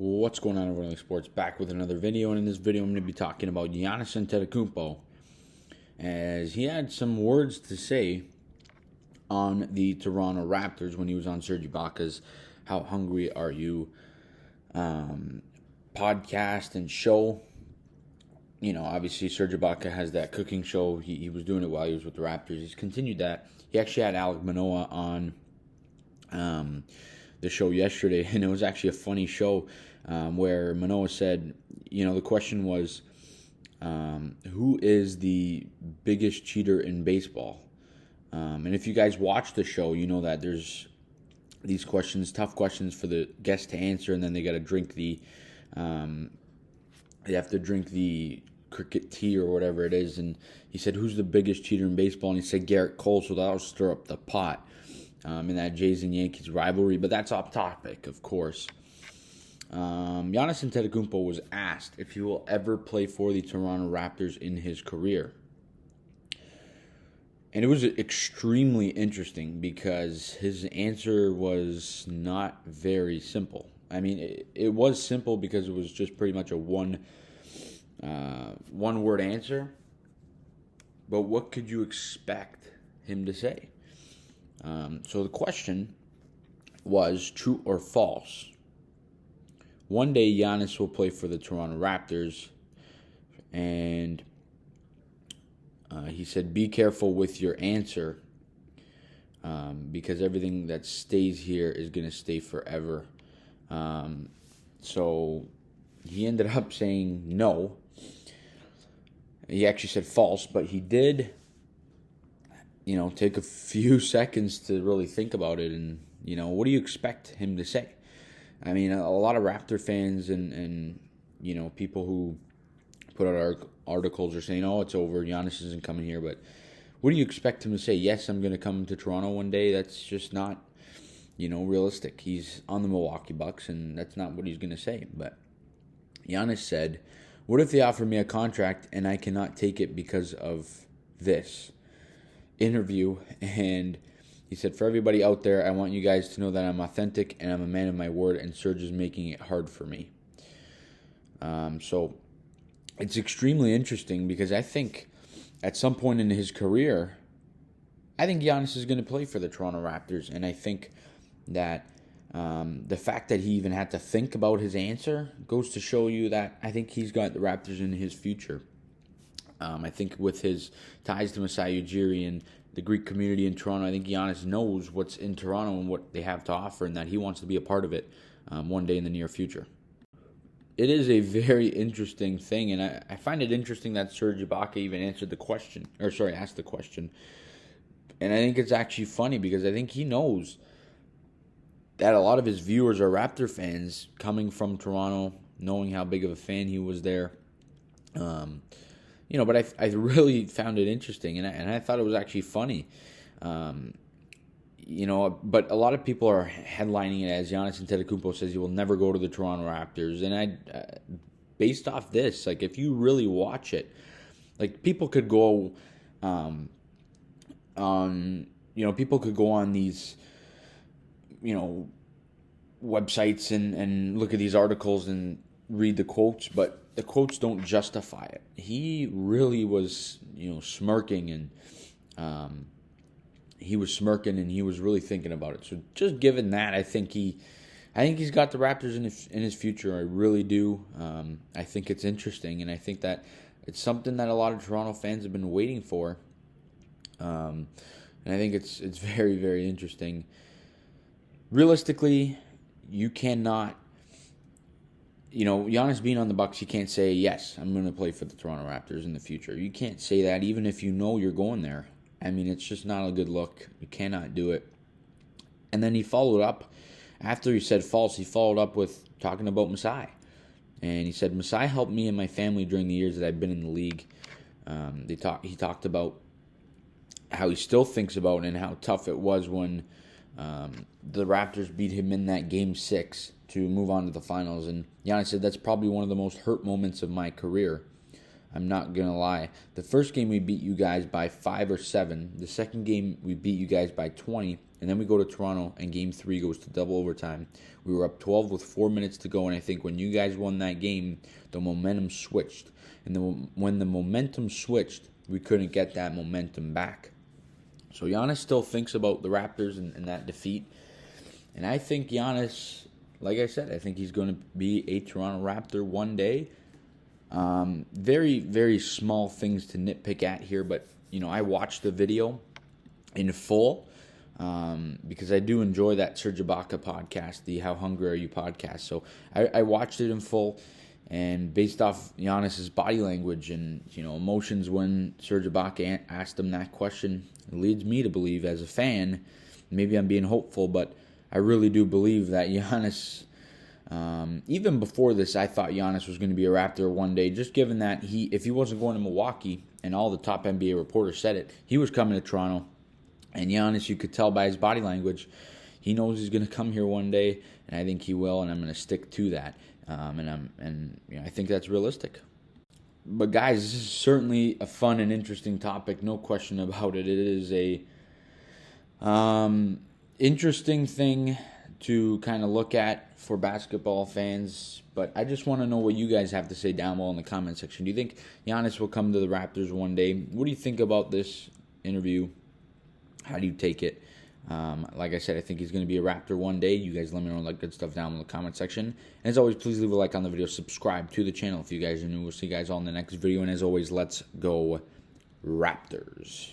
What's going on, everyone? Sports back with another video, and in this video, I'm going to be talking about Giannis Antetokounmpo, as he had some words to say on the Toronto Raptors when he was on Serge Ibaka's "How Hungry Are You" podcast and show. You know, obviously Serge Ibaka has that cooking show. He was doing it while he was with the Raptors. He's continued that. He actually had Alec Manoah on the show yesterday, and it was actually a funny show where Manoah said, you know, the question was, who is the biggest cheater in baseball? And if you guys watch the show, you know that there's these questions, tough questions for the guest to answer, and then they got to drink they have to drink the cricket tea or whatever it is. And he said, who's the biggest cheater in baseball? And he said Garrett Cole, so that'll stir up the pot in that Jays and Yankees rivalry. But that's off topic, of course. Giannis Antetokounmpo was asked if he will ever play for the Toronto Raptors in his career. And it was extremely interesting because his answer was not very simple. I mean, it was simple because it was just pretty much a one-word answer. But what could you expect him to say? So the question was true or false. One day Giannis will play for the Toronto Raptors, and he said, be careful with your answer because everything that stays here is going to stay forever. So he ended up saying no. He actually said false, but he did, you know, take a few seconds to really think about it. And, you know, what do you expect him to say? I mean, a lot of Raptor fans and you know, people who put out articles are saying, oh, it's over, Giannis isn't coming here. But what do you expect him to say? Yes, I'm going to come to Toronto one day. That's just not, you know, realistic. He's on the Milwaukee Bucks, and that's not what he's going to say. But Giannis said, what if they offer me a contract and I cannot take it because of this interview? And he said, for everybody out there, I want you guys to know that I'm authentic and I'm a man of my word, and Serge is making it hard for me. So it's extremely interesting because I think at some point in his career, I think Giannis is going to play for the Toronto Raptors. And I think that the fact that he even had to think about his answer goes to show you that I think he's got the Raptors in his future. I think with his ties to Masai Ujiri and the Greek community in Toronto, I think Giannis knows what's in Toronto and what they have to offer, and that he wants to be a part of it one day in the near future. It is a very interesting thing, and I find it interesting that Serge Ibaka even asked the question. And I think it's actually funny because I think he knows that a lot of his viewers are Raptor fans coming from Toronto, knowing how big of a fan he was there. You know, but I really found it interesting, and I thought it was actually funny. You know, but a lot of people are headlining it as Giannis Antetokounmpo says he will never go to the Toronto Raptors. And based off this, like, if you really watch it, like, people could go people could go on these, you know, websites and look at these articles and read the quotes, but the quotes don't justify it. He really was, you know, smirking, and he was really thinking about it. So just given that, I think he's got the Raptors in his future. I really do. I think it's interesting, and I think that it's something that a lot of Toronto fans have been waiting for. And I think it's very, very interesting. Realistically, you cannot, you know, Giannis being on the Bucks, you can't say, yes, I'm going to play for the Toronto Raptors in the future. You can't say that even if you know you're going there. I mean, it's just not a good look. You cannot do it. And then he followed up, after he said false, he followed up with talking about Masai. And he said, Masai helped me and my family during the years that I've been in the league. He talked about how he still thinks about and how tough it was when the Raptors beat him in that Game 6 to move on to the finals. And Giannis said, that's probably one of the most hurt moments of my career. I'm not going to lie. The first game we beat you guys by 5 or 7. The second game we beat you guys by 20. And then we go to Toronto, and Game 3 goes to double overtime. We were up 12 with 4 minutes to go, and I think when you guys won that game, the momentum switched. And when the momentum switched, we couldn't get that momentum back. So Giannis still thinks about the Raptors and that defeat. And I think Giannis, like I said, I think he's going to be a Toronto Raptor one day. Very, very small things to nitpick at here, but, I watched the video in full because I do enjoy that Serge Ibaka podcast, the How Hungry Are You podcast. So I watched it in full, and based off Giannis's body language and, emotions when Serge Ibaka asked him that question, it leads me to believe as a fan, maybe I'm being hopeful, but I really do believe that Giannis, even before this, I thought Giannis was going to be a Raptor one day, just given that if he wasn't going to Milwaukee, and all the top NBA reporters said it, he was coming to Toronto. And Giannis, you could tell by his body language, he knows he's going to come here one day, and I think he will, and I'm going to stick to that. I think that's realistic. But guys, this is certainly a fun and interesting topic, no question about it. It is a interesting thing to kind of look at for basketball fans, but I just want to know what you guys have to say down below in the comment section. Do you think Giannis will come to the Raptors one day? What do you think about this interview? How do you take it? Like I said, I think he's going to be a Raptor one day. You guys let me know all that good stuff down in the comment section. And as always, please leave a like on the video. Subscribe to the channel if you guys are new. We'll see you guys all in the next video. And as always, let's go Raptors.